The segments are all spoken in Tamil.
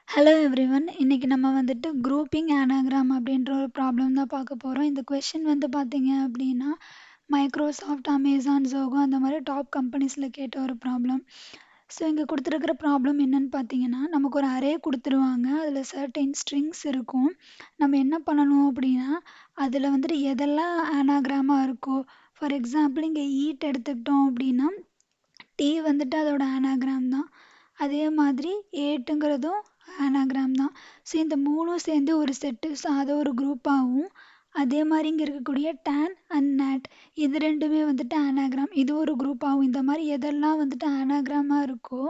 Hello everyone. இன்னைக்கு நம்ம வந்துட்டு குரூப்பிங் ஆனாகிராம் அப்படின்ற ஒரு ப்ராப்ளம் தான் பார்க்க போகிறோம். இந்த கொஷின் வந்து பார்த்தீங்க அப்படின்னா மைக்ரோசாஃப்ட், அமேசான், ஜோகோ அந்த மாதிரி டாப் கம்பெனிஸில் கேட்ட ஒரு ப்ராப்ளம். ஸோ இங்கே கொடுத்துருக்கிற ப்ராப்ளம் என்னன்னு பார்த்தீங்கன்னா, நமக்கு ஒரு அரே கொடுத்துருவாங்க. அதில் சர்டைன் ஸ்ட்ரிங்ஸ் இருக்கும். நம்ம என்ன பண்ணணும் அப்படின்னா, அதில் வந்துட்டு எதெல்லாம் ஆனாகிராமாக இருக்கோ, ஃபார் எக்ஸாம்பிள் இங்கே ஈட் எடுத்துக்கிட்டோம் அப்படின்னா டி வந்துட்டு அதோட ஆனாகிராம் தான். அதே மாதிரி ஏட்டுங்கிறதும் ஆனாகிராம் தான். ஸோ இந்த மூணும் சேர்ந்து ஒரு செட்டு. ஸோ அதை ஒரு குரூப்பாகவும், அதே மாதிரி இங்கே இருக்கக்கூடிய டேன் அண்ட் நேட் இது ரெண்டுமே வந்துட்டு ஆனாகிராம், இது ஒரு குரூப்பாகவும், இந்த மாதிரி எதெல்லாம் வந்துட்டு ஆனாகிராமாக இருக்கோ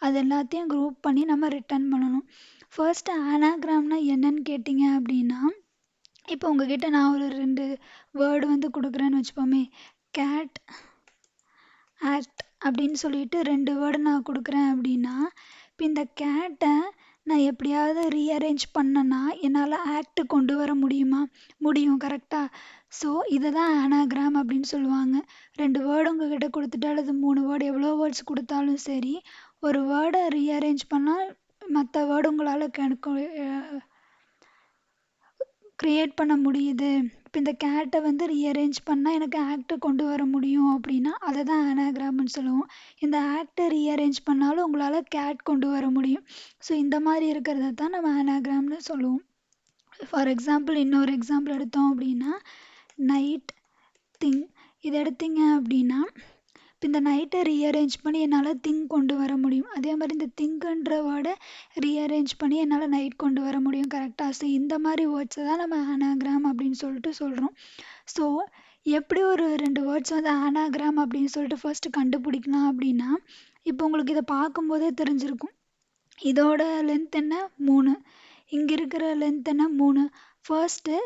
அது எல்லாத்தையும் குரூப் பண்ணி நம்ம ரிட்டர்ன் பண்ணணும். ஃபர்ஸ்ட் ஆனாகிராம்னா என்னன்னு கேட்டிங்க அப்படின்னா, இப்போ உங்ககிட்ட நான் ஒரு 2 வேர்டு வந்து கொடுக்குறேன்னு வச்சுப்போமே, கேட், ஆக்ட் அப்படின்னு சொல்லிட்டு 2 வேர்டு நான் கொடுக்குறேன் அப்படின்னா, இப்போ இந்த கேட்டை நான் எப்படியாவது ரீஅரேஞ்ச் பண்ணேன்னா என்னால் ஆக்ட் கொண்டு வர முடியுமா? முடியும், கரெக்டாக. ஸோ இதை தான் ஆனாகிராம் அப்படின்னு சொல்லுவாங்க. 2 வேர்டு உங்ககிட்ட கொடுத்துட்டு அல்லது 3 வேர்டு எவ்வளோ வேர்ட்ஸ் கொடுத்தாலும் சரி, ஒரு வேர்டை ரீஅரேஞ்ச் பண்ணால் மற்ற வேர்டு உங்களால் க்ரியேட் பண்ண முடியுது. இப்போ இந்த கேட்டை வந்து ரீஅரேஞ்ச் பண்ணால் எனக்கு ஆக்டை கொண்டு வர முடியும் அப்படின்னா அதை தான் ஆனாகிராம்னு சொல்லுவோம். இந்த ஆக்டை ரீஅரேஞ்ச் பண்ணாலும் உங்களால் கேட் கொண்டு வர முடியும். ஸோ இந்த மாதிரி இருக்கிறத தான் நம்ம ஆனாகிராம்னு சொல்லுவோம். ஃபார் எக்ஸாம்பிள் இன்னொரு எக்ஸாம்பிள் எடுத்தோம் அப்படின்னா, நைட், திங் இது எடுத்தீங்க அப்படின்னா, இப்போ இந்த நைட்டை ரீஅரேஞ்ச் பண்ணி என்னால் திங் கொண்டு வர முடியும். அதே மாதிரி இந்த திங்குன்ற வேர்டை ரீஅரேஞ்ச் பண்ணி என்னால் நைட் கொண்டு வர முடியும், கரெக்டாக. ஸோ இந்த மாதிரி வேர்ட்ஸை தான் நம்ம ஆனாகிராம் அப்படின்னு சொல்லிட்டு சொல்கிறோம். ஸோ எப்படி ஒரு 2 வேர்ட்ஸ் வந்து ஆனாகிராம் அப்படின்னு சொல்லிட்டு ஃபர்ஸ்ட் கண்டுபிடிக்கலாம் அப்படின்னா, இப்போ உங்களுக்கு இதை பார்க்கும்போதே தெரிஞ்சிருக்கும். இதோட லென்த் என்ன? 3. இங்கே இருக்கிற லென்த் என்ன? 3. ஃபர்ஸ்ட்டு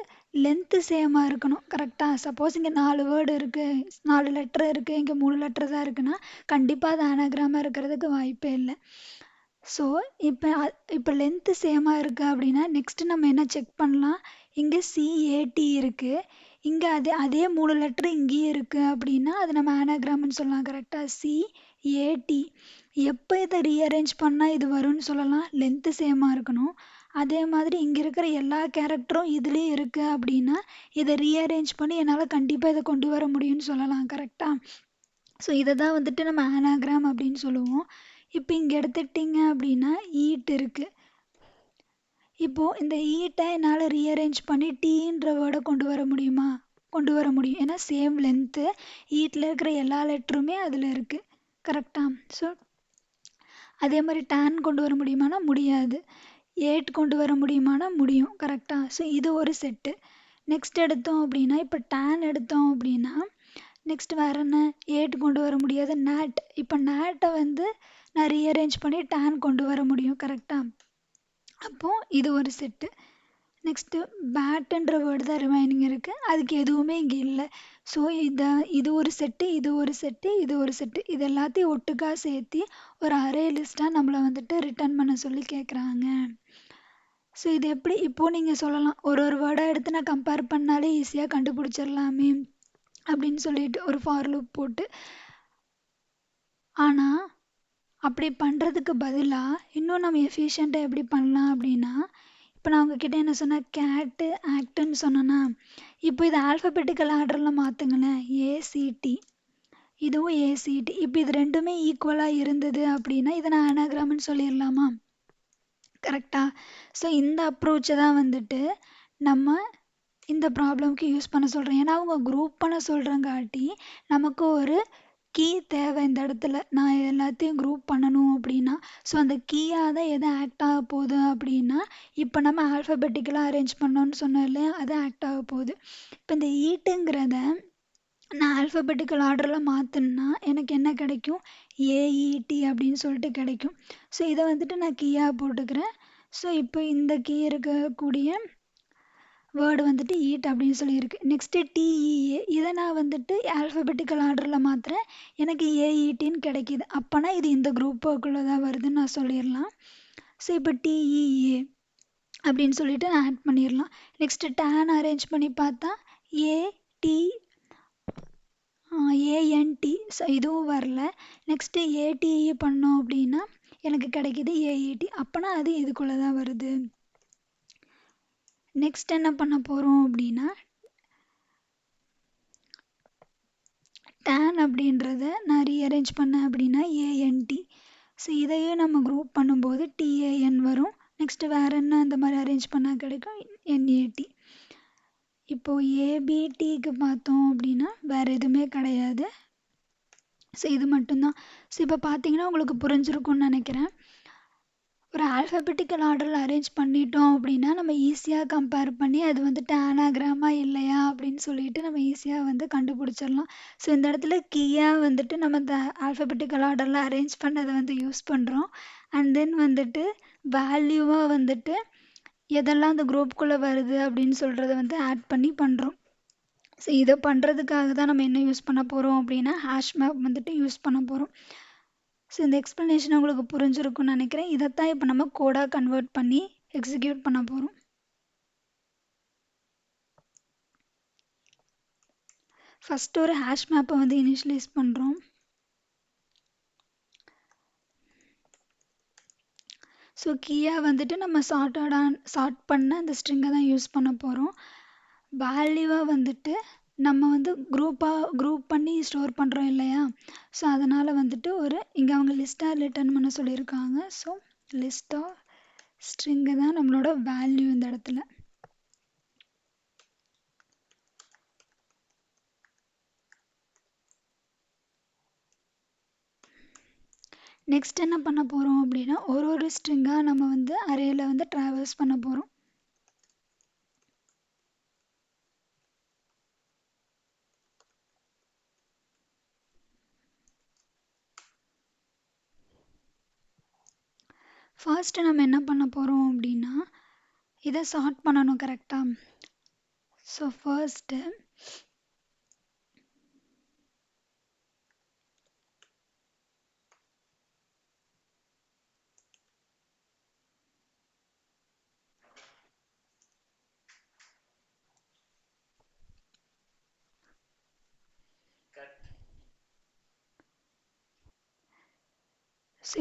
லென்த்து சேமாக இருக்கணும், கரெக்டாக. சப்போஸ் இங்கே 4 வேர்டு இருக்குது, 4 லெட்ரு இருக்குது, இங்கே 3 லெட்ரு தான் இருக்குன்னா கண்டிப்பாக அது ஆனாகிராமாக இருக்கிறதுக்கு வாய்ப்பே இல்லை. ஸோ இப்போ லென்த்து சேமாக இருக்குது அப்படின்னா நெக்ஸ்ட்டு நம்ம என்ன செக் பண்ணலாம், இங்கே சிஏடி இருக்குது, இங்கே அதே 3 லெட்ரு இங்கேயும் இருக்குது அப்படின்னா அது நம்ம ஆனாகிராம்னு சொல்லலாம், கரெக்டாக. சிஏடி எப்போ இதை ரீஅரேஞ்ச் பண்ணால் இது வரும்னு சொல்லலாம், லென்த்து சேமாக இருக்கணும். அதே மாதிரி இங்கே இருக்கிற எல்லா கேரக்டரும் இதுலேயும் இருக்குது அப்படின்னா இதை ரீஅரேஞ்ச் பண்ணி என்னால் கண்டிப்பாக இதை கொண்டு வர முடியும்னு சொல்லலாம், கரெக்டாக. ஸோ இதை தான் வந்துட்டு நம்ம ஆனாகிராம் அப்படின்னு சொல்லுவோம். இப்போ இங்கே எடுத்துக்கிட்டிங்க அப்படின்னா ஈட் இருக்குது. இப்போது இந்த ஈட்டை என்னால் ரீஅரேஞ்ச் பண்ணி டீன்ற வேர்டை கொண்டு வர முடியுமா? கொண்டு வர முடியும். ஏன்னா சேம் லென்த்து, ஈட்டில் இருக்கிற எல்லா லெட்டருமே அதில் இருக்குது, கரெக்டாக. ஸோ அதே மாதிரி டேன் கொண்டு வர முடியுமானா முடியாது. ஏட் கொண்டு வர முடியுமானா முடியும், கரெக்டாக. ஸோ இது ஒரு செட்டு. நெக்ஸ்ட் எடுத்தோம் அப்படின்னா, இப்போ டேன் எடுத்தோம் அப்படின்னா நெக்ஸ்ட் வேறு என்ன? ஏட் கொண்டு வர முடியாது. நேட், இப்போ நேட்டை வந்து நான் ரீஅரேஞ்ச் பண்ணி டேன் கொண்டு வர முடியும், கரெக்டாக. அப்போது இது ஒரு செட்டு. நெக்ஸ்ட்டு பேட்டுன்ற வேர்டு தான் ரிமைனிங் இருக்குது, அதுக்கு எதுவுமே இங்கே இல்லை. ஸோ இது ஒரு செட்டு, இது ஒரு செட்டு, இது ஒரு செட்டு, இது எல்லாத்தையும் ஒட்டுக்காக சேர்த்து ஒரு அரே லிஸ்ட்டாக நம்மளை வந்துட்டு ரிட்டர்ன் பண்ண சொல்லி கேட்குறாங்க. ஸோ இது எப்படி இப்போது நீங்கள் சொல்லலாம், ஒரு வேர்டாக எடுத்து நான் கம்பேர் பண்ணாலே ஈஸியாக கண்டுபிடிச்சிடலாமே அப்படின்னு சொல்லிட்டு ஒரு ஃபார் லூப் போட்டு. ஆனால் அப்படி பண்ணுறதுக்கு பதிலாக இன்னும் நம்ம எஃபிஷியண்ட்டாக எப்படி பண்ணலாம் அப்படின்னா, இப்போ நான் உங்ககிட்ட என்ன சொன்னேன், கேட்டு ஆக்டுன்னு சொன்னேன்னா, இப்போ இது ஆல்ஃபபெட்டிக்கல் ஆர்டரில் மாற்றுங்களேன். ஏசிடி, இதுவும் ஏசிடி. இப்போ இது ரெண்டுமே ஈக்குவலாக இருந்தது அப்படின்னா இதை நான் ஆனாகிராம்னு சொல்லிடலாமா? கரெக்டாக. ஸோ இந்த அப்ரோச்சை தான் வந்துட்டு நம்ம இந்த ப்ராப்ளம்க்கு யூஸ் பண்ண சொல்கிறேன். ஏன்னா அவங்க குரூப் பண்ண சொல்கிறங்காட்டி நமக்கு ஒரு கீ தேவை இந்த இடத்துல. நான் எல்லாத்தையும் குரூப் பண்ணணும் அப்படின்னா, ஸோ அந்த கீயாக தான் எது ஆக்ட் ஆக போகுது அப்படின்னா, இப்போ நம்ம ஆல்ஃபபெட்டிக்கலாக அரேஞ்ச் பண்ணோன்னு சொன்னோம் இல்லையா, அது ஆக்ட் ஆக போகுது. இப்போ இந்த ஈட்டுங்கிறத நான் ஆல்ஃபபெட்டிக்கல் ஆர்டரில் மாற்றினா எனக்கு என்ன கிடைக்கும்? ஏஇடி அப்படின்னு சொல்லிட்டு கிடைக்கும். ஸோ இதை வந்துட்டு நான் கீயாக போட்டுக்கிறேன். ஸோ இப்போ இந்த கீ இருக்கக்கூடிய வேர்டு வந்துட்டு ஈட் அப்படின்னு சொல்லியிருக்கு. நெக்ஸ்ட்டு டிஇஏ, இதை நான் வந்துட்டு ஆல்ஃபபெட்டிக்கல் ஆர்டரில் மாற்றுறேன், எனக்கு ஏஇடின்னு கிடைக்கிது. அப்போனா இது இந்த குரூப்புக்குள்ளே தான் வருதுன்னு நான் சொல்லிடலாம். ஸோ இப்போ டிஇஏ அப்படின்னு சொல்லிட்டு நான் ஆட் பண்ணிடலாம். நெக்ஸ்ட்டு டேன் அரேஞ்ச் பண்ணி பார்த்தா ஏடி ஏஎன்டி, ஸோ இதுவும் வரல. நெக்ஸ்ட்டு ஏடிஇ பண்ணோம் அப்படின்னா எனக்கு கிடைக்கிது ஏஐடி. அப்போனா அது இதுக்குள்ளே தான் வருது. நெக்ஸ்ட் என்ன பண்ண போகிறோம் அப்படின்னா, tan அப்படின்றத நான் ரீஅரேஞ்ச் பண்ணேன் அப்படின்னா ஏஎன்டி. ஸோ இதையே நம்ம குரூப் பண்ணும்போது டிஏஎன் வரும். நெக்ஸ்ட்டு வேறு என்ன அந்த மாதிரி அரேஞ்ச் பண்ணால் கிடைக்கும், என்ஏடி. இப்போது ஏபிடிக்கு பார்த்தோம் அப்படின்னா வேறு எதுவுமே கிடையாது. ஸோ இது மட்டும்தான். ஸோ இப்போ பார்த்தீங்கன்னா உங்களுக்கு புரிஞ்சிருக்கும்னு நினைக்கிறேன். ஒரு ஆல்ஃபபெட்டிக்கல் ஆர்டரில் அரேஞ்ச் பண்ணிட்டோம் அப்படின்னா நம்ம ஈஸியாக கம்பேர் பண்ணி அது வந்துட்டு ஆனாகிராமா இல்லையா அப்படின்னு சொல்லிட்டு நம்ம ஈஸியாக வந்து கண்டுபிடிச்சிடலாம். ஸோ இந்த இடத்துல கீயாக வந்துட்டு நம்ம இந்த ஆல்ஃபபெட்டிக்கல் ஆர்டரில் அரேஞ்ச் பண்ணதை வந்து யூஸ் பண்ணுறோம். அண்ட் தென் வந்துட்டு வேல்யூவாக வந்துட்டு எதெல்லாம் அந்த குரூப்புக்குள்ளே வருது அப்படின்னு சொல்கிறத வந்து ஆட் பண்ணி பண்ணுறோம். ஸோ இதை பண்ணுறதுக்காக தான் நம்ம என்ன யூஸ் பண்ண போகிறோம் அப்படின்னா ஹேஷ் மேப் வந்துட்டு யூஸ் பண்ண போகிறோம். ஸோ இந்த எக்ஸ்ப்ளனேஷன் உங்களுக்கு புரிஞ்சிருக்கும்னு நினைக்கிறேன். இதைத்தான் இப்போ நம்ம கோடாக கன்வெர்ட் பண்ணி எக்ஸிக்யூட் பண்ண போகிறோம். ஃபஸ்ட்டு ஒரு ஹேஷ் மேப்பை வந்து இனிஷியலைஸ் பண்ணுறோம். ஸோ கீயாக வந்துட்டு நம்ம சார்ட் பண்ண அந்த ஸ்ட்ரிங்கை தான் யூஸ் பண்ண போகிறோம். வேல்யூவாக வந்துட்டு நம்ம வந்து குரூப் பண்ணி ஸ்டோர் பண்ணுறோம் இல்லையா. ஸோ அதனால் வந்துட்டு ஒரு இங்கே அவங்க லிஸ்ட்டாக ரிட்டர்ன் பண்ண சொல்லியிருக்காங்க. ஸோ லிஸ்ட் ஆஃப் ஸ்ட்ரிங்கு தான் நம்மளோட வேல்யூ இந்த இடத்துல. நெக்ஸ்ட் என்ன பண்ண போகிறோம் அப்படின்னா ஒரு ஸ்ட்ரிங்காக நம்ம வந்து அரேயில் வந்து ட்ராவல்ஸ் பண்ண போகிறோம். ஃபர்ஸ்ட்டு நம்ம என்ன பண்ண போகிறோம் அப்படின்னா இதை சார்ட் பண்ணணும் கரெக்டாக. ஸோ ஃபர்ஸ்ட்டு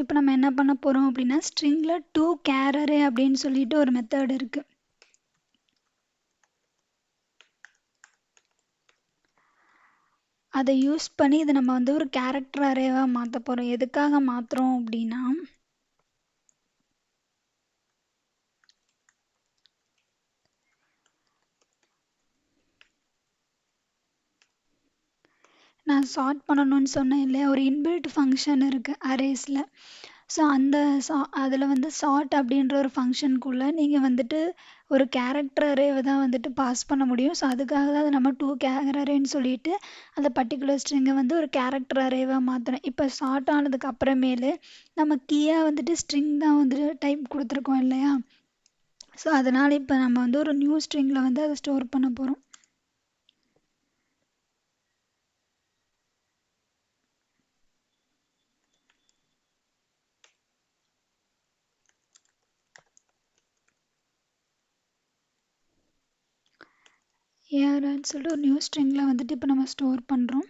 இப்போ நம்ம என்ன பண்ண போகிறோம் அப்படின்னா ஸ்ட்ரிங்கில் டூ கேர் அரே அப்படின்னு சொல்லிட்டு ஒரு மெத்தட் இருக்குது. அதை யூஸ் பண்ணி இதை நம்ம வந்து ஒரு கேரக்டர் அரேவாக மாற்ற போகிறோம். எதுக்காக மாற்றுறோம் அப்படின்னா நான் சார்ட் பண்ணணும்னு சொன்னேன் இல்லையா, ஒரு இன்பில்ட் ஃபங்க்ஷன் இருக்குது அரேஸில். ஸோ அந்த அதில் வந்து சார்ட் அப்படின்ற ஒரு ஃபங்க்ஷனுக்குள்ளே நீங்கள் வந்துட்டு ஒரு கேரக்டர் அரேவை தான் வந்துட்டு பாஸ் பண்ண முடியும். ஸோ அதுக்காக தான் அதை நம்ம டூ கேர் அரேன்னு சொல்லிட்டு அந்த பர்டிகுலர் ஸ்ட்ரிங்கை வந்து ஒரு கேரக்டர் அரேவாக மாற்றணும். இப்போ சார்ட் ஆனதுக்கு அப்புறமேலு நம்ம கீயாக வந்துட்டு ஸ்ட்ரிங் தான் வந்துட்டு டைப் கொடுத்துருக்கோம் இல்லையா. ஸோ அதனால் இப்போ நம்ம வந்து ஒரு நியூ ஸ்ட்ரிங்கில் வந்து அதை ஸ்டோர் பண்ண போகிறோம். ஏஆர்ன்னு சொல்லிட்டு ஒரு நியூ ஸ்ட்ரிங்கில் வந்துட்டு இப்போ நம்ம ஸ்டோர் பண்ணுறோம்.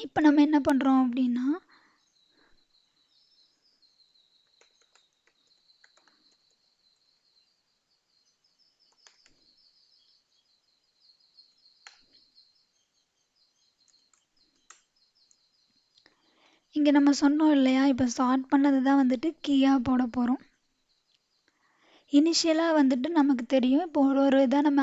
இப்போ நம்ம என்ன பண்ணுறோம் அப்படின்னா இங்கே நம்ம சொன்னோம் இல்லையா, இப்போ சார்ட் பண்ணது தான் வந்துட்டு கீயாக போட போகிறோம். இனிஷியலாக வந்துட்டு நமக்கு தெரியும் இப்போ ஒரு இதாக நம்ம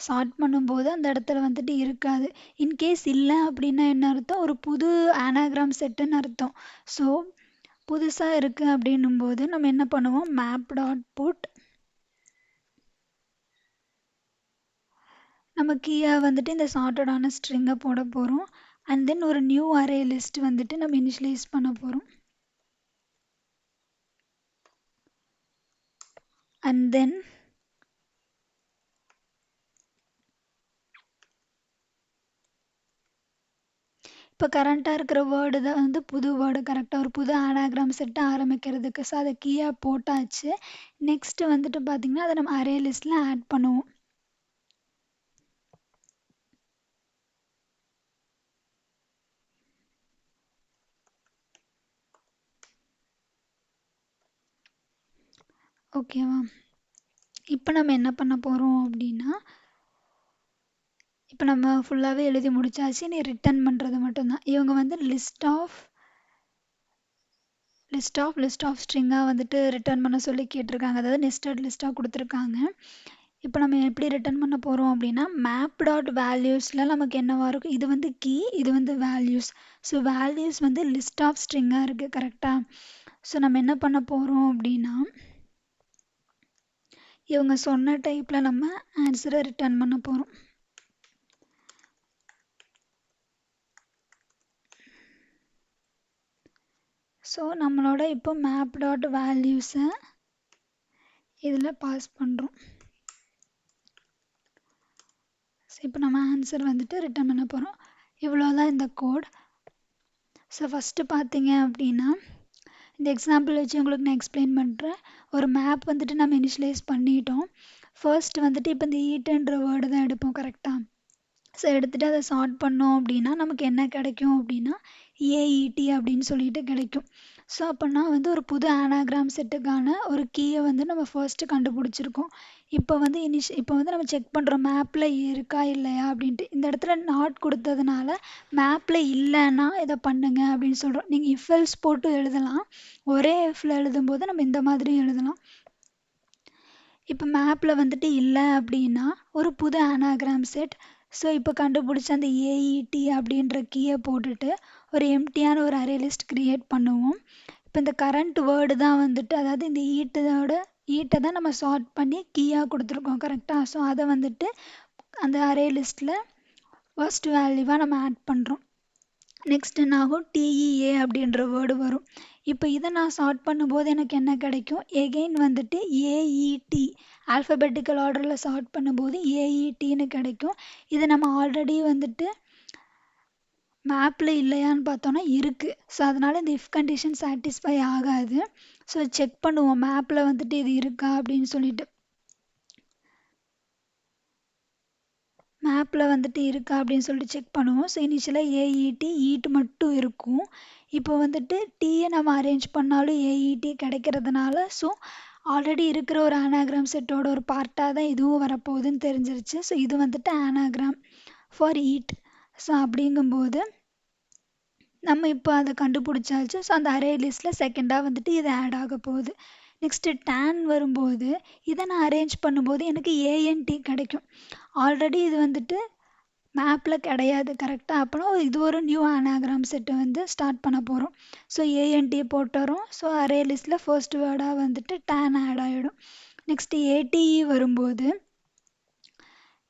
சார்ட் பண்ணும்போது அந்த இடத்துல வந்துட்டு இருக்காது. இன்கேஸ் இல்லை அப்படின்னா என்ன அர்த்தம், ஒரு புது ஆனாகிராம் செட்டுன்னு அர்த்தம். ஸோ புதுசாக இருக்குது அப்படின்னும்போது நம்ம என்ன பண்ணுவோம், மேப் டாட் புட் நம்ம கீயாக வந்துட்டு இந்த சார்ட்டடான ஸ்ட்ரிங்கை போட போகிறோம். அண்ட் தென் ஒரு நியூ அரே லிஸ்ட் வந்துட்டு நம்ம இனிஷியலைஸ் பண்ண போகிறோம். அண்ட் தென் இப்போ கரண்ட்டாக இருக்கிற வேர்டு தான் வந்து புது வேர்டு, கரெக்டாக ஒரு புது ஆனாகிராம் செட்டை ஆரம்பிக்கிறதுக்கு. ஸோ அதை கீயாக போட்டாச்சு. நெக்ஸ்ட்டு வந்துட்டு பார்த்திங்கன்னா அதை நம்ம அரே லிஸ்ட்டில் ஆட் பண்ணுவோம். ஓகேவா? இப்போ நம்ம என்ன பண்ண போகிறோம் அப்படின்னா, இப்போ நம்ம ஃபுல்லாகவே எழுதி முடிச்சாச்சு. நீ ரிட்டர்ன் பண்ணுறது மட்டும்தான். இவங்க வந்து லிஸ்ட் ஆஃப் ஸ்ட்ரிங்காக வந்துட்டு ரிட்டர்ன் பண்ண சொல்லி கேட்டிருக்காங்க. அதாவது நெஸ்டட் லிஸ்ட்டாக கொடுத்துருக்காங்க. இப்போ நம்ம எப்படி ரிட்டர்ன் பண்ண போகிறோம் அப்படின்னா, மேப் டாட் வேல்யூஸில் நமக்கு என்னவா இருக்கும், இது வந்து கீ, இது வந்து வேல்யூஸ். ஸோ வேல்யூஸ் வந்து லிஸ்ட் ஆஃப் ஸ்ட்ரிங்காக இருக்குது. கரெக்டாக? ஸோ நம்ம என்ன பண்ண போகிறோம் அப்படின்னா, இவங்க சொன்ன டைப்பில் நம்ம ஆன்சரை ரிட்டர்ன் பண்ண போகிறோம். ஸோ நம்மளோட இப்போ மேப் டாட் வேல்யூஸை இதில் பாஸ் பண்ணுறோம். ஸோ இப்போ நம்ம ஆன்சர் வந்துட்டு ரிட்டர்ன் பண்ண போகிறோம். இவ்வளோதான் இந்த கோட். ஸோ ஃபஸ்ட்டு பார்த்தீங்க அப்படின்னா, இந்த எக்ஸாம்பிள் வச்சு உங்களுக்கு நான் எக்ஸ்பிளைன் பண்ணுறேன். ஒரு மேப் வந்துட்டு நம்ம இனிஷியலைஸ் பண்ணிட்டோம். ஃபர்ஸ்ட் வந்துட்டு இப்போ இந்த ஈட்டுன்ற வேர்டு தான் எடுப்போம். கரெக்டாக? ஸோ எடுத்துகிட்டு அதை சார்ட் பண்ணோம் அப்படின்னா நமக்கு என்ன கிடைக்கும் அப்படின்னா ஏஇடி அப்படின்னு சொல்லிட்டு கிடைக்கும். ஸோ அப்போனா வந்து ஒரு புது ஆனாகிராம் செட்டுக்கான ஒரு கீயை வந்து நம்ம ஃபர்ஸ்ட்டு கண்டுபிடிச்சிருக்கோம். இப்போ வந்து இப்போ வந்து நம்ம செக் பண்ணுறோம் மேப்பில் இருக்கா இல்லையா அப்படின்ட்டு. இந்த இடத்துல நாட் கொடுத்ததுனால மேப்பில் இல்லைன்னா இதை பண்ணுங்க அப்படின்னு சொல்கிறோம். நீங்கள் இஃப் எல்ஸ் போட்டு எழுதலாம். ஒரே இஃப்பில் எழுதும்போது நம்ம இந்த மாதிரி எழுதலாம். இப்போ மேப்பில் வந்துட்டு இல்லை அப்படின்னா ஒரு புது ஆனாகிராம் செட். ஸோ இப்போ கண்டுபிடிச்ச அந்த ஏஇடி அப்படின்ற கீயை போட்டுட்டு ஒரு எம்டியான ஒரு அரே லிஸ்ட் க்ரியேட் பண்ணுவோம். இப்போ இந்த கரண்ட் வேர்டு தான் வந்துட்டு, அதாவது இந்த ஈட்டை தான் நம்ம சார்ட் பண்ணி கீயாக கொடுத்துருக்கோம். கரெக்டாக? ஸோ அதை வந்துட்டு அந்த அரே லிஸ்ட்டில் ஃபர்ஸ்ட் வேல்யூவாக நம்ம ஆட் பண்ணுறோம். நெக்ஸ்ட் என்ன ஆகும், டிஇஏ அப்படின்ற வேர்டு வரும். இப்போ இதை நான் சார்ட் பண்ணும்போது எனக்கு என்ன கிடைக்கும், எகெயின் வந்துட்டு ஏஇடி ஆல்ஃபபெட்டிக்கல் ஆர்டரில் சார்ட் பண்ணும்போது ஏஇடின்னு கிடைக்கும். இதை நம்ம ஆல்ரெடி வந்துட்டு மேப்பில் இல்லையான்னு பார்த்தோன்னா இருக்குது. ஸோ அதனால் இந்த இஃப் கண்டிஷன் சாட்டிஸ்ஃபை ஆகாது. ஸோ செக் பண்ணுவோம் மேப்பில் வந்துட்டு இது இருக்கா அப்படின்னு சொல்லிட்டு. மேப்பில் வந்துட்டு இருக்கா அப்படின்னு சொல்லிட்டு செக் பண்ணுவோம். ஸோ இனிஷியலாக ஏஇடி ஈட் மட்டும் இருக்கும். இப்போ வந்துட்டு டீயை நம்ம அரேஞ்ச் பண்ணாலும் ஏஇடி கிடைக்கிறதுனால ஸோ ஆல்ரெடி இருக்கிற ஒரு ஆனாகிராம் செட்டோட ஒரு பார்ட்டாக தான் இதுவும் வரப்போகுதுன்னு தெரிஞ்சிருச்சு. ஸோ இது வந்துட்டு ஆனாகிராம் ஃபார் ஈட். ஸோ அப்படிங்கும்போது நம்ம இப்போ அதை கண்டுபிடிச்சாச்சு. ஸோ அந்த அரே லிஸ்ட்டில் செகண்டாக வந்துட்டு இது ஆட் ஆக போகுது. நெக்ஸ்ட்டு டேன் வரும்போது இதை நான் அரேஞ்ச் பண்ணும்போது எனக்கு ஏஎன்டி கிடைக்கும். ஆல்ரெடி இது வந்துட்டு மேப்பில் கிடையாது. கரெக்டாக? அப்போனா இது ஒரு நியூ ஆனாகிராம் செட்டை வந்து ஸ்டார்ட் பண்ண போகிறோம். ஸோ ஏஎன்டி போட்டுறோம். ஸோ அரே லிஸ்ட்டில் ஃபர்ஸ்ட் வேர்டாக வந்துட்டு டேன் ஆட் ஆகிடும். நெக்ஸ்ட்டு ஏடிஇ வரும்போது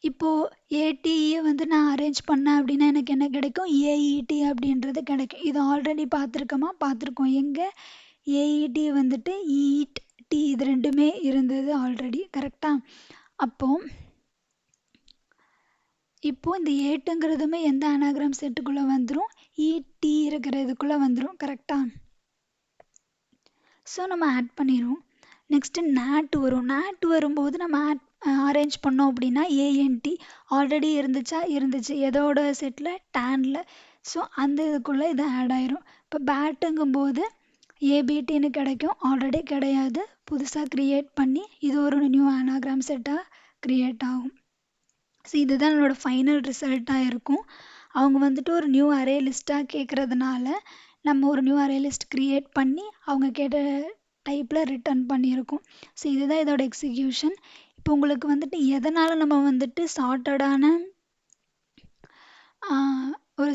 இப்போது ஏடிஇயை வந்து நான் அரேஞ்ச் பண்ணேன் அப்படின்னா எனக்கு என்ன கிடைக்கும், ஏஇடி அப்படின்றது கிடைக்கும். இது ஆல்ரெடி பார்த்துருக்கோம். எங்கே ஏஇடி வந்துட்டு ஈட் டி இது ரெண்டுமே இருந்தது ஆல்ரெடி. கரெக்டாக? இப்போது இந்த ஏட்டுங்கிறதுமே எந்த ஆனாகிராம் செட்டுக்குள்ளே வந்துடும், இடி இருக்கிற இதுக்குள்ளே வந்துடும். கரெக்டாக? ஸோ நம்ம ஆட் பண்ணிடுவோம். நெக்ஸ்ட்டு நேட் வரும். நேட் வரும்போது நம்ம அரேஞ்ச் பண்ணோம் அப்படின்னா ஏஎன்டி ஆல்ரெடி இருந்துச்சு எதோட செட்டில், டேனில். ஸோ அந்த இதுக்குள்ளே இது ஆட் ஆயிரும். இப்போ பேட்டுங்கும்போது ஏபிடின்னு கிடைக்கும். ஆல்ரெடி கிடையாது, புதுசாக க்ரியேட் பண்ணி இது ஒரு நியூ ஆனாகிராம் செட்டாக க்ரியேட் ஆகும். ஸோ இதுதான் என்னோடய ஃபைனல் ரிசல்ட்டாக இருக்கும். அவங்க வந்துட்டு ஒரு நியூ அரே லிஸ்ட்டாக கேட்குறதுனால நம்ம ஒரு நியூ அரே லிஸ்ட் க்ரியேட் பண்ணி அவங்க கேட்ட டைப்பில் ரிட்டர்ன் பண்ணியிருக்கோம். ஸோ இதுதான் இதோட எக்ஸிக்யூஷன். இப்போ உங்களுக்கு வந்துட்டு எதனால் நம்ம வந்துட்டு சார்ட்டடான ஒரு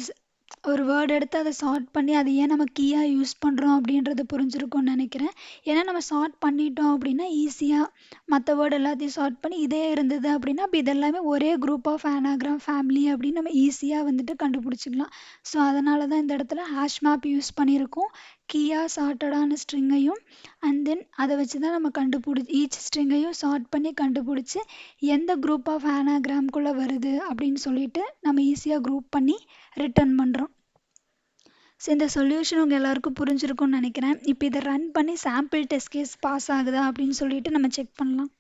ஒரு வேர்டு எடுத்து அதை சார்ட் பண்ணி அதை ஏன் நம்ம கீயாக யூஸ் பண்ணுறோம் அப்படின்றது புரிஞ்சிருக்கும்னு நினைக்கிறேன். ஏன்னா நம்ம சார்ட் பண்ணிட்டோம் அப்படின்னா ஈஸியாக மற்ற வேர்டு எல்லாத்தையும் சார்ட் பண்ணி இதே இருந்தது அப்படின்னா அப்போ இதெல்லாமே ஒரே குரூப் ஆஃப் ஆனாகிராம் ஃபேமிலி அப்படின்னு நம்ம ஈஸியாக வந்துட்டு கண்டுபிடிச்சிக்கலாம். ஸோ அதனால தான் இந்த இடத்துல ஹேஷ் மேப் யூஸ் பண்ணியிருக்கோம். கீயாக சார்ட்டடான ஸ்ட்ரிங்கையும் அண்ட் தென் அதை வச்சு தான் நம்ம ஈச் ஸ்ட்ரிங்கையும் சார்ட் பண்ணி கண்டுபிடிச்சி எந்த குரூப் ஆஃப் ஆனாகிராம்குள்ளே வருது அப்படின்னு சொல்லிட்டு நம்ம ஈஸியாக குரூப் பண்ணி ரிட்டர்ன் பண்ணுறோம். ஸோ இந்த சொல்யூஷன் உங்கள் எல்லாருக்கும் புரிஞ்சிருக்கும்னு நினைக்கிறேன். இப்போ இதை ரன் பண்ணி சாம்பிள் டெஸ்ட் கேஸ் பாஸ் ஆகுதா அப்படின்னு சொல்லிட்டு நம்ம செக் பண்ணலாம்.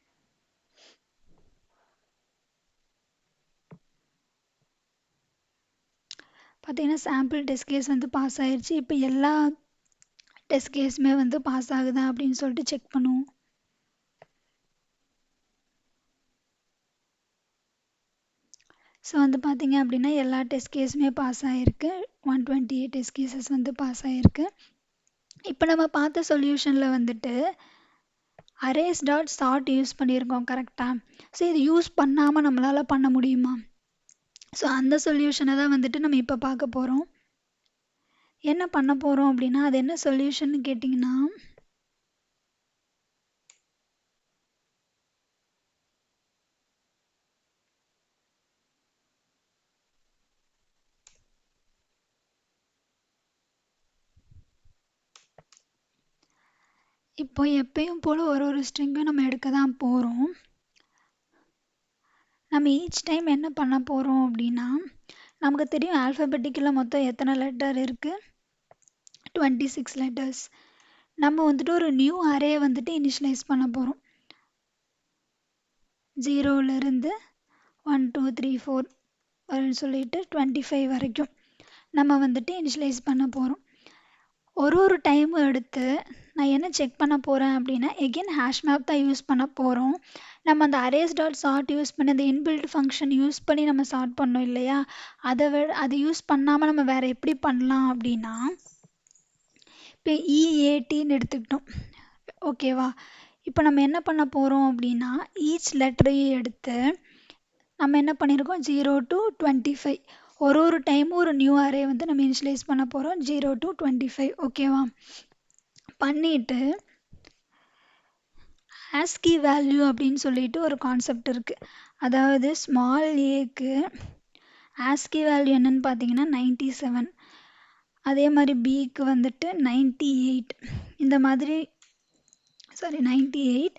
பார்த்தீங்கன்னா சாம்பிள் டெஸ்ட் கேஸ் வந்து பாஸ் ஆயிடுச்சு. இப்போ எல்லா டெஸ்ட் கேஸுமே வந்து பாஸ் ஆகுதா அப்படின்னு சொல்லிட்டு செக் பண்ணுவோம். ஸோ வந்து பார்த்தீங்க அப்படின்னா எல்லா டெஸ்ட் கேஸுமே பாஸ் ஆகிருக்கு. 128 டெஸ்ட் கேசஸ் வந்து பாஸ் ஆகிருக்கு. இப்போ நம்ம பார்த்த சொல்யூஷனில் வந்துட்டு அரேஸ் டாட் சார்ட் யூஸ் பண்ணியிருக்கோம் கரெக்டாக. ஸோ இது யூஸ் பண்ணாமல் நம்மளால் பண்ண முடியுமா? ஸோ அந்த சொல்யூஷனை தான் வந்துட்டு நம்ம இப்போ பார்க்க போகிறோம். என்ன பண்ண போகிறோம் அப்படின்னா, அது என்ன சொல்யூஷன் கேட்டிங்கன்னா, இப்போ எப்பயும் போல் ஒரு ஸ்ட்ரிங்கை நம்ம எடுக்க தான் போகிறோம். நம்ம ஈச் டைம் என்ன பண்ண போகிறோம் அப்படின்னா, நமக்கு தெரியும் ஆல்ஃபபெட்டிக்கில் மொத்தம் எத்தனை லெட்டர் இருக்குது, 26 லெட்டர்ஸ். நம்ம வந்துட்டு ஒரு நியூ அரே வந்துட்டு இனிஷியலைஸ் பண்ண போகிறோம். 0லேருந்து 1 2 3 4 சொல்லிட்டு 25 வரைக்கும் நம்ம வந்துட்டு இனிஷியலைஸ் பண்ண போகிறோம். ஒரு டைமும் எடுத்து நான் என்ன செக் பண்ண போகிறேன் அப்படின்னா, எகெயின் ஹேஷ் மேப் தான் யூஸ் பண்ண போகிறோம். நம்ம அந்த அரேஸ் டாட் சார்ட் யூஸ் பண்ணி அந்த இன்பில்ட் ஃபங்க்ஷன் யூஸ் பண்ணி நம்ம சார்ட் பண்ணோம் இல்லையா, அது யூஸ் பண்ணாமல் நம்ம வேறு எப்படி பண்ணலாம் அப்படின்னா, இப்போ இஏடின்னு எடுத்துக்கிட்டோம். ஓகேவா? இப்போ நம்ம என்ன பண்ண போகிறோம் அப்படின்னா, ஈச் லெட்டரையும் எடுத்து நம்ம என்ன பண்ணியிருக்கோம், 0 to 25 ஒரு டைமும் ஒரு நியூ அரே வந்து நம்ம இனிஷியலைஸ் பண்ண போகிறோம். 0 to 25. ஓகேவா? பண்ணிவிட்டு ஆஸ்கி வேல்யூ அப்படின்னு சொல்லிட்டு ஒரு கான்செப்ட் இருக்குது. அதாவது ஸ்மால் ஏக்கு ஆஸ்கி வேல்யூ என்னன்னு பார்த்தீங்கன்னா 97. அதே மாதிரி பிக்கு வந்துட்டு 98. இந்த மாதிரி 98.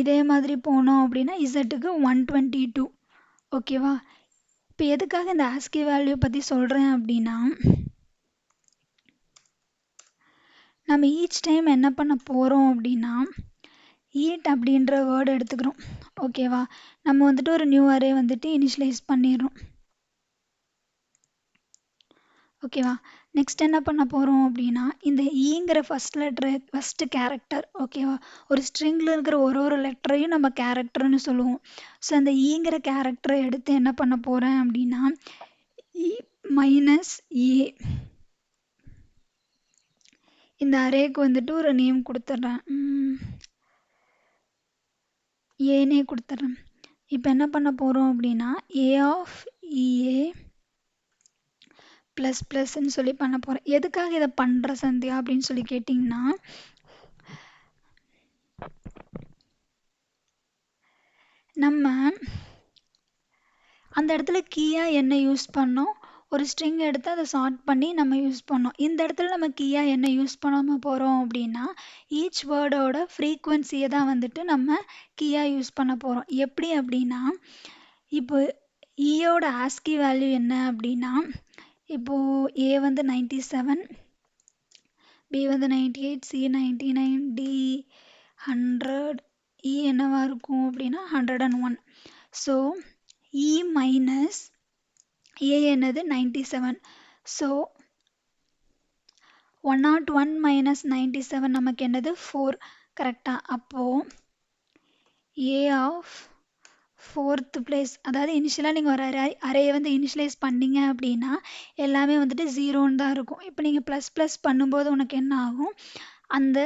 இதே மாதிரி போனோம் அப்படின்னா இசட்டுக்கு 122. ஓகேவா? இப்போ எதுக்காக இந்த ஆஸ்கி வேல்யூ பற்றி சொல்கிறேன் அப்படின்னா, நம்ம ஈச் டைம் என்ன பண்ண போகிறோம் அப்படின்னா, ஈட் அப்படின்ற வேர்டு எடுத்துக்கிறோம். ஓகேவா? நம்ம வந்துட்டு ஒரு நியூ அரே வந்துட்டு இனிஷியலைஸ் பண்ணிடுறோம். ஓகேவா? நெக்ஸ்ட் என்ன பண்ண போகிறோம் அப்படின்னா, இந்த ஈங்கிற ஃபஸ்ட்டு கேரக்டர். ஓகேவா? ஒரு ஸ்ட்ரிங்கில் இருக்கிற ஒரு லெட்டரையும் நம்ம கேரக்டர்னு சொல்லுவோம். ஸோ அந்த ஈங்கிற கேரக்டரை எடுத்து என்ன பண்ண போகிறேன் அப்படின்னா, இ மைனஸ் ஏ இந்த அரேக்கு வந்துட்டு ஒரு நேம் கொடுத்துட்றேன். ஏனே கொடுத்துட்றேன். இப்போ என்ன பண்ண போகிறோம் அப்படின்னா, ஏ ஆஃப் இஏ ப்ளஸ் ப்ளஸ்ன்னு சொல்லி பண்ண போகிறேன். எதுக்காக இதை பண்ணுற சந்தியா அப்படின்னு சொல்லி கேட்டிங்கன்னா, நம்ம அந்த இடத்துல கீயாக என்ன யூஸ் பண்ணோம், ஒரு ஸ்ட்ரிங் எடுத்து அதை சார்ட் பண்ணி நம்ம யூஸ் பண்ணோம். இந்த இடத்துல நம்ம கீயாக என்ன யூஸ் பண்ணாமல் போகிறோம் அப்படின்னா, ஈச் வேர்டோட ஃப்ரீக்குவென்சியை தான் வந்துட்டு நம்ம கீயாக யூஸ் பண்ண போகிறோம். எப்படி அப்படின்னா, இப்போ ஈயோட ஆஸ்கி வேல்யூ என்ன அப்படின்னா, இப்போது ஏ வந்து 97, பி வந்து 98, சி 99, டி 100, இ என்னவா இருக்கும் அப்படின்னா 101. ஸோ இ மைனஸ் ஏ என்னது 97. ஸோ 101 மைனஸ் 97 நமக்கு என்னது 4. கரெக்டாக? அப்போது ஏ ஆஃப் 4th பிளேஸ், அதாவது இனிஷியலாக நீங்கள் ஒரு அரேயை வந்து இனிஷியலைஸ் பண்ணிங்க அப்படின்னா எல்லாமே வந்துட்டு 0ன்னு தான் இருக்கும். இப்போ நீங்கள் ப்ளஸ் பண்ணும்போது உனக்கு என்ன ஆகும், அந்த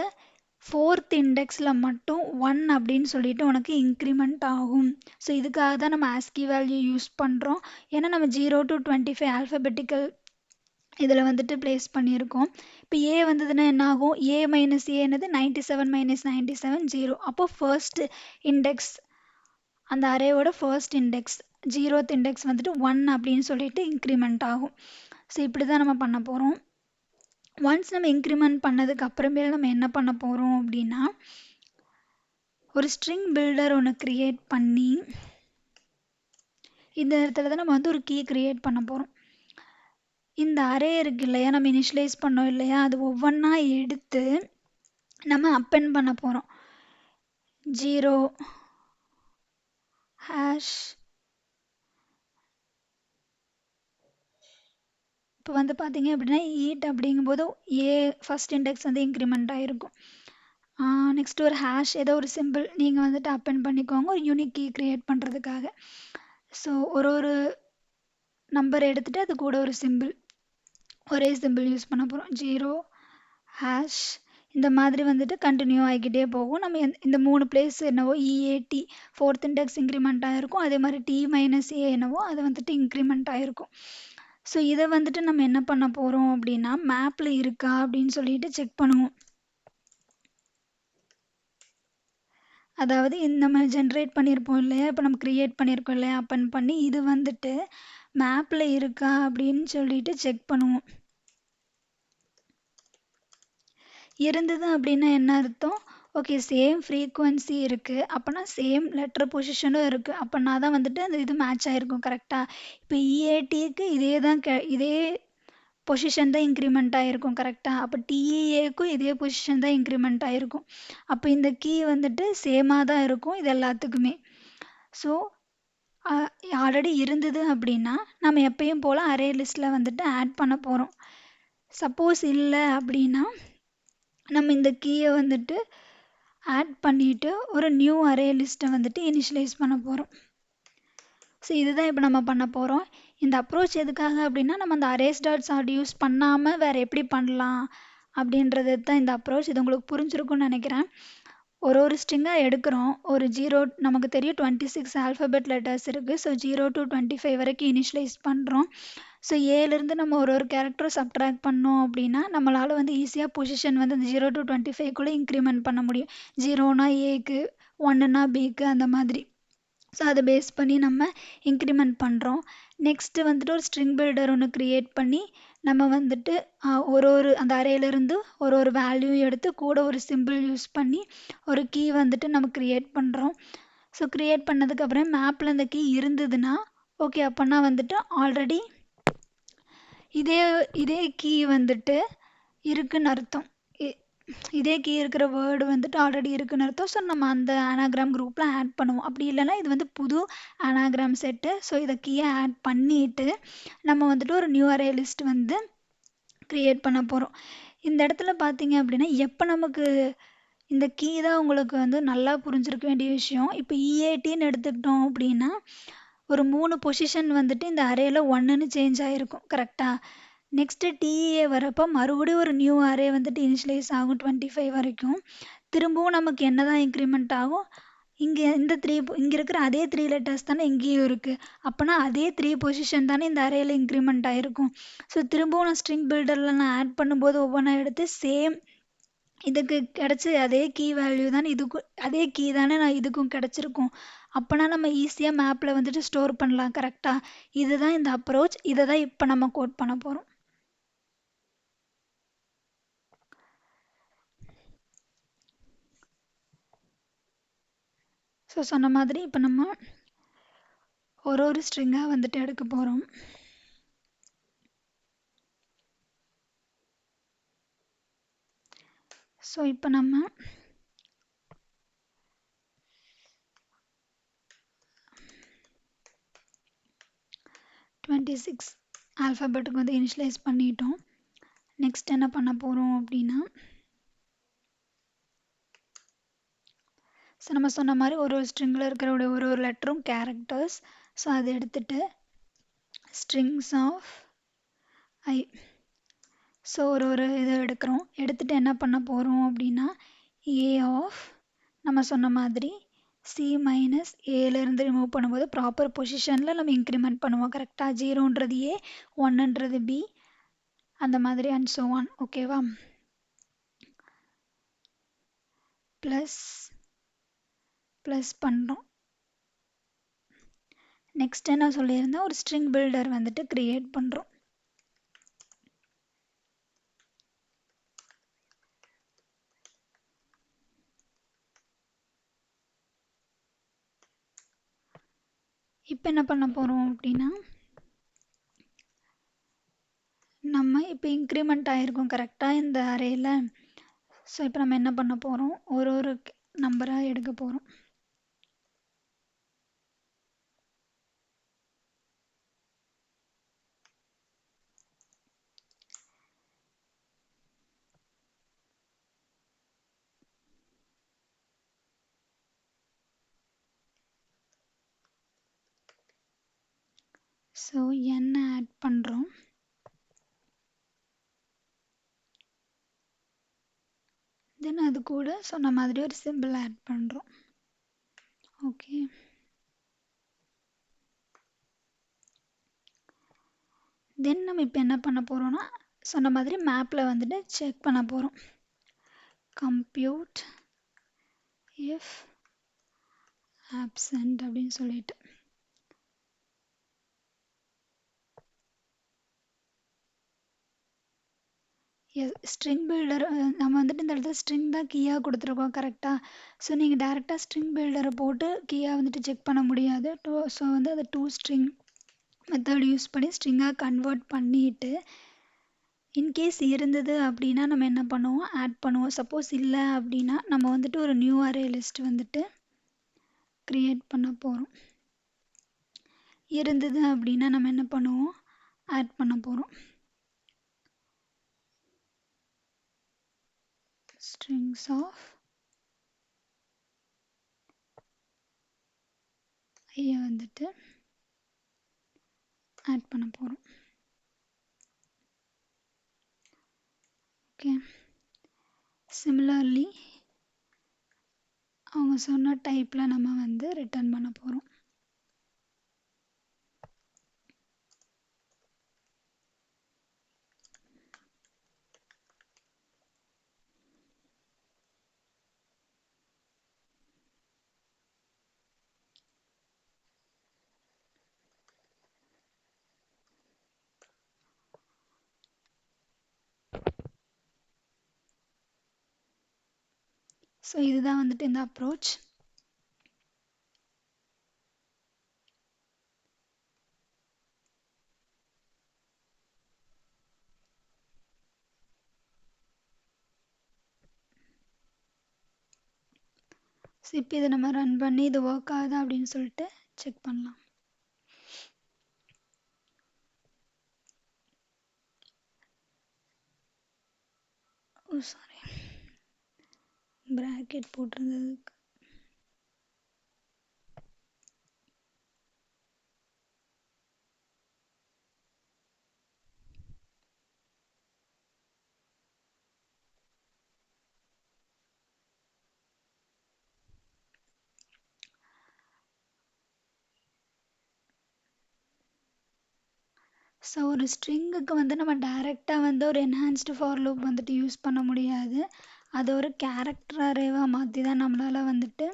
4th இண்டெக்ஸில் மட்டும் 1 அப்படின்னு சொல்லிட்டு உனக்கு இன்க்ரிமெண்ட் ஆகும். ஸோ இதுக்காக தான் நம்ம ஆஸ்கி வேல்யூ யூஸ் பண்ணுறோம். ஏன்னா நம்ம 0 to 25 ஆல்ஃபபெட்டிக்கல் இதில் வந்துட்டு ப்ளேஸ் பண்ணியிருக்கோம். இப்போ ஏ வந்ததுன்னா என்ன ஆகும், ஏ மைனஸ் ஏ என்னது 97 மைனஸ் 97 0. அப்போது ஃபர்ஸ்ட் இண்டெக்ஸ், அந்த அரேவோட ஃபர்ஸ்ட் இண்டெக்ஸ் 0th இண்டெக்ஸ் வந்துட்டு 1 அப்படின்னு சொல்லிட்டு இன்க்ரிமெண்ட் ஆகும். ஸோ இப்படி தான் நம்ம பண்ண போகிறோம். ஒன்ஸ் நம்ம இன்க்ரிமெண்ட் பண்ணதுக்கு அப்புறமேல நம்ம என்ன பண்ண போகிறோம் அப்படின்னா, ஒரு ஸ்ட்ரிங் பில்டர் ஒன்று க்ரியேட் பண்ணி இந்த இடத்துல தான் நம்ம வந்து ஒரு கீ க்ரியேட் பண்ண போகிறோம். இந்த அரே இருக்கு இல்லையா, நம்ம இனிஷியலைஸ் பண்ணோம் இல்லையா, அது ஒவ்வொன்றா எடுத்து நம்ம அப்பெண்ட் பண்ண போகிறோம். 0 ஹேஷ் இப்போ வந்து பார்த்தீங்க அப்படின்னா ஈட் அப்படிங்கும்போது ஏ ஃபஸ்ட் இண்டெக்ஸ் வந்து இன்க்ரிமெண்ட் ஆகிருக்கும். நெக்ஸ்ட்டு ஒரு ஹேஷ் ஏதோ ஒரு சிம்பிள் நீங்கள் வந்துட்டு அப்பெண்ட் பண்ணிக்கோங்க ஒரு யூனிக் கீ க்ரியேட் பண்ணுறதுக்காக. ஸோ ஒரு நம்பர் எடுத்துகிட்டு அது கூட ஒரு சிம்பிள், ஒரே சிம்பிள் யூஸ் பண்ண போகிறோம். 0 ஹேஷ் இந்த மாதிரி வந்துட்டு கண்டினியூ ஆகிக்கிட்டே போகும். நம்ம இந்த 3 பிளேஸ் என்னவோ இஏடி ஃபோர்த் இண்டெக்ஸ் இன்க்ரிமெண்ட் ஆகிருக்கும். அதே மாதிரி டி மைனஸ் ஏ என்னவோ அது வந்துட்டு இன்க்ரிமெண்ட் ஆகிருக்கும். ஸோ இதை வந்துட்டு நம்ம என்ன பண்ண போகிறோம் அப்படின்னா மேப்பில் இருக்கா அப்படின்னு சொல்லிட்டு செக் பண்ணுவோம். அதாவது நம்ம ஜென்ரேட் பண்ணியிருப்போம் இல்லையா, இப்போ நம்ம க்ரியேட் பண்ணியிருக்கோம் இல்லையா, அப்பன் பண்ணி இது வந்துட்டு மேப்பில் இருக்கா அப்படின்னு சொல்லிட்டு செக் பண்ணுவோம். இருந்தது அப்படின்னா என்ன அர்த்தம், ஓகே சேம் ஃப்ரீக்குவன்சி இருக்குது அப்போனா சேம் லெட்டர் பொசிஷனும் இருக்குது அப்படின்னா தான் வந்துட்டு அந்த இது மேட்ச் ஆகிருக்கும் கரெக்டாக. இப்போ இஏடிக்கு இதே தான் இதே பொசிஷன் தான் இன்க்ரிமெண்ட் ஆகிருக்கும் கரெக்டாக. அப்போ டிஇஏக்கும் இதே பொசிஷன் தான் இன்க்ரிமெண்ட் ஆகிருக்கும். அப்போ இந்த கீ வந்துட்டு சேமாக தான் இருக்கும் இது எல்லாத்துக்குமே. ஸோ ஆல்ரெடி இருந்தது அப்படின்னா நம்ம எப்பயும் போல் அரே லிஸ்ட்டில் வந்துட்டு ஆட் பண்ண போகிறோம். சப்போஸ் இல்லை அப்படின்னா நம்ம இந்த கீயை வந்துட்டு ஆட் பண்ணிவிட்டு ஒரு நியூ அரே லிஸ்ட்டை வந்துட்டு இனிஷியலைஸ் பண்ண போகிறோம். ஸோ இதுதான் இப்போ நம்ம பண்ண போகிறோம். இந்த அப்ரோச் எதுக்காக அப்படின்னா நம்ம அந்த அரேஸ் டாட் சார்ட் யூஸ் பண்ணாமல் வேறு எப்படி பண்ணலாம் அப்படின்றது தான் இந்த அப்ரோச். இது உங்களுக்கு புரிஞ்சிருக்கும்னு நினைக்கிறேன். ஒரு ஸ்ட்ரிங்காக எடுக்கிறோம். ஒரு 0 நமக்கு தெரியும் 26 ஆல்ஃபபெட் லெட்டர்ஸ் இருக்குது. ஸோ 0 to 25 வரைக்கும் இனிஷியலைஸ் பண்ணுறோம். ஸோ ஏலேருந்து நம்ம ஒரு கேரக்டரும் சப்ட்ராக்ட் பண்ணோம் அப்படின்னா நம்மளால் வந்து ஈஸியாக பொசிஷன் வந்து அந்த 0 to 25க்குள்ளே இன்க்ரிமெண்ட் பண்ண முடியும். 0னா ஏக்கு, 1னா பிக்கு, அந்த மாதிரி. ஸோ அதை பேஸ் பண்ணி நம்ம இன்க்ரிமெண்ட் பண்ணுறோம். நெக்ஸ்ட்டு வந்துட்டு ஒரு ஸ்ட்ரிங் பில்டர் ஒன்று க்ரியேட் பண்ணி நம்ம வந்துட்டு ஒரு அந்த அரேலேருந்து ஒரு வேல்யூ எடுத்து கூட ஒரு சிம்பிள் யூஸ் பண்ணி ஒரு கீ வந்துட்டு நம்ம க்ரியேட் பண்ணுறோம். ஸோ க்ரியேட் பண்ணதுக்கப்புறம் மேப்பில் அந்த கீ இருந்ததுன்னா ஓகே அப்போனா வந்துட்டு ஆல்ரெடி இதே கீ வந்துட்டு இருக்குன்னு அர்த்தம். இதே கீ இருக்கிற வேர்டு வந்துட்டு ஆல்ரெடி இருக்குன்னு அர்த்தம். ஸோ நம்ம அந்த அனாகிராம் குரூப்பில் ஆட் பண்ணுவோம். அப்படி இல்லைன்னா இது வந்து புது அனாகிராம் செட்டு. ஸோ இதை கீயை ஆட் பண்ணிவிட்டு நம்ம வந்துட்டு ஒரு நியூ அரே லிஸ்ட் வந்து க்ரியேட் பண்ண போகிறோம். இந்த இடத்துல பார்த்தீங்க அப்படின்னா எப்போ நமக்கு இந்த கீ தான் உங்களுக்கு வந்து நல்லா புரிஞ்சிருக்க வேண்டிய விஷயம். இப்போ இஏடின்னு எடுத்துக்கிட்டோம் அப்படின்னா ஒரு 3 பொசிஷன் வந்துட்டு இந்த அரேல 1ன்னு சேஞ்ச் ஆகிருக்கும் கரெக்டாக. நெக்ஸ்ட்டு டிஏ வரப்போ மறுபடியும் ஒரு நியூ அரே வந்துட்டு இனிஷியலைஸ் ஆகும் 25 வரைக்கும். திரும்பவும் நமக்கு என்ன தான் இன்க்ரிமெண்ட் ஆகும், இங்கே இங்கே இருக்கிற அதே 3 லெட்டர்ஸ் தானே இங்கேயும் இருக்குது. அப்போனா அதே 3 பொசிஷன் தானே இந்த அரேல இன்க்ரிமெண்ட் ஆகிருக்கும். ஸோ திரும்பவும் நான் ஸ்ட்ரிங் பில்டரில் நான் ஆட் பண்ணும்போது ஒவ்வொன்றா எடுத்து சேம் இதுக்கு கிடச்ச அதே கீ வேல்யூ தானே இதுக்கும், அதே கீ தானே நான் இதுக்கும் கிடச்சிருக்கும். அப்போனா நம்ம ஈஸியாக மேப்பில் வந்துட்டு ஸ்டோர் பண்ணலாம் கரெக்டாக. இதுதான் இந்த அப்ரோச். இதை தான் இப்போ நம்ம கோட் பண்ண போகிறோம். ஸோ சொன்ன மாதிரி இப்போ நம்ம ஒரு ஸ்ட்ரிங்காக வந்துட்டு எடுக்க போகிறோம். ஸோ இப்போ நம்ம 26 ஆல்ஃபபெட்டுக்கு வந்து இனிஷியலைஸ் பண்ணிட்டோம். நெக்ஸ்ட் என்ன பண்ண போகிறோம் அப்படின்னா ஸோ நம்ம சொன்ன மாதிரி ஒரு ஸ்ட்ரிங்கில் இருக்கிற ஒரு லெட்டரும் கேரக்டர்ஸ். ஸோ அதை எடுத்துகிட்டு ஸ்ட்ரிங்ஸ் ஆஃப் ஐ. ஸோ ஒரு இதை எடுக்கிறோம். எடுத்துகிட்டு என்ன பண்ண போகிறோம் அப்படின்னா ஏ ஆஃப் நம்ம சொன்ன மாதிரி சி மைனஸ் ஏலேருந்து ரிமூவ் பண்ணும்போது ப்ராப்பர் பொசிஷனில் நம்ம இன்க்ரிமெண்ட் பண்ணுவோம் கரெக்டாக. 0ன்றது ஏ, 1ன்றது பி, அந்த மாதிரி அண்ட் ஸோ ஆன். ஓகேவா. ப்ளஸ் பண்ணுறோம். நெக்ஸ்ட் என்ன சொல்லியிருந்தேன், ஒரு ஸ்ட்ரிங் பில்டர் வந்துட்டு க்ரியேட் பண்ணுறோம். இப்போ என்ன பண்ண போகிறோம் அப்படின்னா நம்ம இப்போ இன்க்ரிமெண்ட் ஆகிருக்கோம் கரெக்டாக இந்த அரேயில். ஸோ இப்போ நம்ம என்ன பண்ண போகிறோம், ஒரு நம்பராக எடுக்க போகிறோம். ஸோ n ஆட் பண்ணுறோம். தென் அது கூட சொன்ன மாதிரி ஒரு சிம்பிள் ஆட் பண்ணுறோம். ஓகே, தென் நம்ம இப்போ என்ன பண்ண போகிறோம்னா சொன்ன மாதிரி மேப்பில் வந்துட்டு செக் பண்ண போகிறோம். கம்ப்யூட் இஃப் ஆப்சண்ட் அப்படின்னு சொல்லிட்டு ஸ்ட்ரிங் பில்டர் நம்ம வந்துட்டு இந்த இடத்துல ஸ்ட்ரிங் தான் கீயாக கொடுத்துருக்கோம் கரெக்டாக. ஸோ நீங்கள் டேரெக்டாக ஸ்ட்ரிங் பில்டரை போட்டு கீயாக வந்துட்டு செக் பண்ண முடியாது. ஸோ வந்து அதை டூ ஸ்ட்ரிங் மெத்தட் யூஸ் பண்ணி ஸ்ட்ரிங்காக கன்வெர்ட் பண்ணிவிட்டு இன்கேஸ் இருந்தது அப்படின்னா நம்ம என்ன பண்ணுவோம், ஆட் பண்ணுவோம். சப்போஸ் இல்லை அப்படின்னா நம்ம வந்துட்டு ஒரு நியூ அரே லிஸ்ட் வந்துட்டு க்ரியேட் பண்ண போகிறோம். இருந்தது அப்படின்னா நம்ம என்ன பண்ணுவோம், ஆட் பண்ண போகிறோம். strings of ஐ வந்துட்டு ஆட் பண்ண போகிறோம். ஓகே, சிமிலர்லி அவங்க சொன்ன டைப்பில் நம்ம வந்து ரிட்டர்ன் பண்ண போகிறோம். ஸோ இதுதான் வந்துட்டு இந்த அப்ரோச். ஸோ இப்போ இதை நம்ம ரன் பண்ணி இது ஒர்க் ஆகுதா அப்படின்னு சொல்லிட்டு செக் பண்ணலாம். ஓ சாரி, ப்ராக்கெட் போட்டிருந்ததுக்கு. ஸோ ஒரு ஸ்ட்ரிங்குக்கு வந்து நம்ம டைரெக்டாக வந்து ஒரு என்ஹான்ஸ்டு ஃபார் லூப் வந்துட்டு யூஸ் பண்ண முடியாது. அது ஒரு கேரக்டர் அரேவாக மாற்றி தான் நம்மளால் வந்துட்டு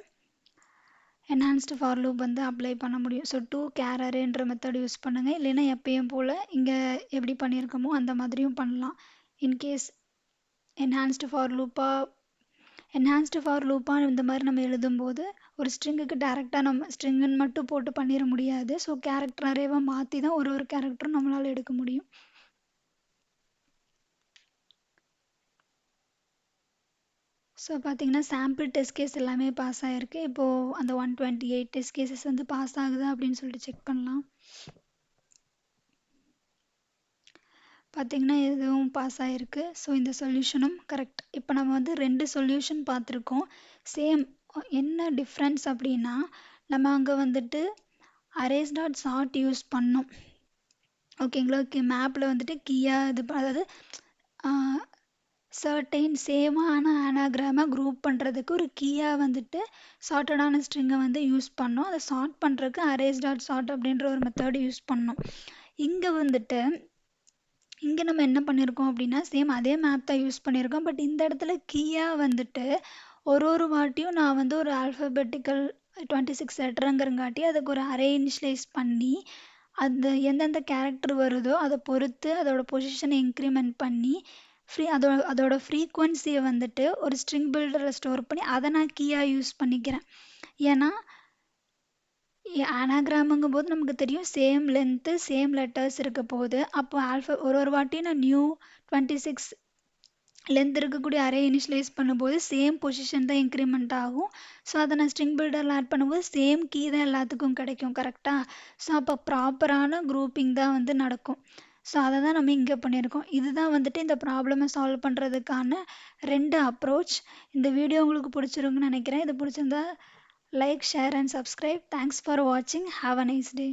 என்ஹான்ஸ்டு ஃபார் லூப் வந்து அப்ளை பண்ண முடியும். ஸோ டூ கேர் அரேன்ற மெத்தட் யூஸ் பண்ணுங்கள். இல்லைன்னா எப்பயும் போல் இங்கே எப்படி பண்ணியிருக்கோமோ அந்த மாதிரியும் பண்ணலாம். இன்கேஸ் என்ஹான்ஸ்டு ஃபார் லூப்பாக இந்த மாதிரி நம்ம எழுதும்போது ஒரு ஸ்ட்ரிங்குக்கு டேரெக்டாக நம்ம ஸ்ட்ரிங்குன்னு மட்டும் போட்டு பண்ணிட முடியாது. ஸோ கேரக்டர் அரேவாக மாற்றி தான் ஒரு கேரக்டரும் நம்மளால் எடுக்க முடியும். ஸோ பார்த்தீங்கன்னா சாம்பிள் டெஸ்ட் கேஸ் எல்லாமே பாஸ் ஆகிருக்கு. இப்போது அந்த 128 டெஸ்ட் கேசஸ் வந்து பாஸ் ஆகுதா அப்படின்னு சொல்லிட்டு செக் பண்ணலாம். பார்த்திங்கன்னா இதுவும் பாஸ் ஆகிருக்கு. ஸோ இந்த சொல்யூஷனும் கரெக்ட். இப்போ நம்ம வந்து 2 சொல்யூஷன் பார்த்துருக்கோம். சேம் என்ன டிஃப்ரென்ஸ் அப்படின்னா நம்ம அங்கே வந்துட்டு அரேஸ் டாட் சார்ட் யூஸ் பண்ணோம். ஓகேங்களா? ஓகே, மேப்பில் வந்துட்டு கீயாக இது அதாவது சர்டைன் சேமான ஆனாகிராமாக குரூப் பண்ணுறதுக்கு ஒரு கீயாக வந்துட்டு சார்ட்டடான ஸ்ட்ரிங்கை வந்து யூஸ் பண்ணோம். அதை சார்ட் பண்ணுறதுக்கு அரேஸ் டாட் சார்ட் அப்படின்ற ஒரு மெத்தட் யூஸ் பண்ணோம். இங்கே வந்துட்டு இங்கே நம்ம என்ன பண்ணியிருக்கோம் அப்படின்னா சேம் அதே மேப் தான் யூஸ் பண்ணியிருக்கோம். பட் இந்த இடத்துல கீயாக வந்துட்டு ஒரு வாட்டியும் நான் வந்து ஒரு ஆல்ஃபபெட்டிக்கல் 26 லெட்டருங்கிறங்காட்டி அதுக்கு ஒரு அரே இனிஷியலைஸ் பண்ணி அந்த எந்தெந்த கேரக்டர் வருதோ அதை பொறுத்து அதோட பொசிஷனை இன்க்ரிமெண்ட் பண்ணி அதோட ஃப்ரீக்குவன்சியை வந்துட்டு ஒரு ஸ்ட்ரிங் பில்டரில் ஸ்டோர் பண்ணி அதை நான் கீயாக யூஸ் பண்ணிக்கிறேன். ஏன்னா ஆனாகிராமுங்கும் போது நமக்கு தெரியும் சேம் லென்த்து சேம் லெட்டர்ஸ் இருக்க போகுது. அப்போ ஒரு வாட்டியும் நான் நியூ 26 லென்த் இருக்கக்கூடிய அரே இனிஷியலைஸ் பண்ணும்போது சேம் பொசிஷன் தான் இன்க்ரிமெண்ட் ஆகும். ஸோ அதை நான் ஸ்ட்ரிங் பில்டரில் ஆட் பண்ணும்போது சேம் கீ தான் எல்லாத்துக்கும் கிடைக்கும். கரெக்டாக? ஸோ அப்போ ப்ராப்பரான குரூப்பிங் தான் வந்து நடக்கும். ஸோ அதை தான் நம்ம இங்கே பண்ணியிருக்கோம். இதுதான் வந்துட்டு இந்த ப்ராப்ளமை சால்வ் பண்ணுறதுக்கான 2 அப்ரோச். இந்த வீடியோ உங்களுக்கு பிடிச்சிருக்குன்னு நினைக்கிறேன். இது பிடிச்சிருந்தா like, share and subscribe. Thanks for வாட்சிங். Have a nice day.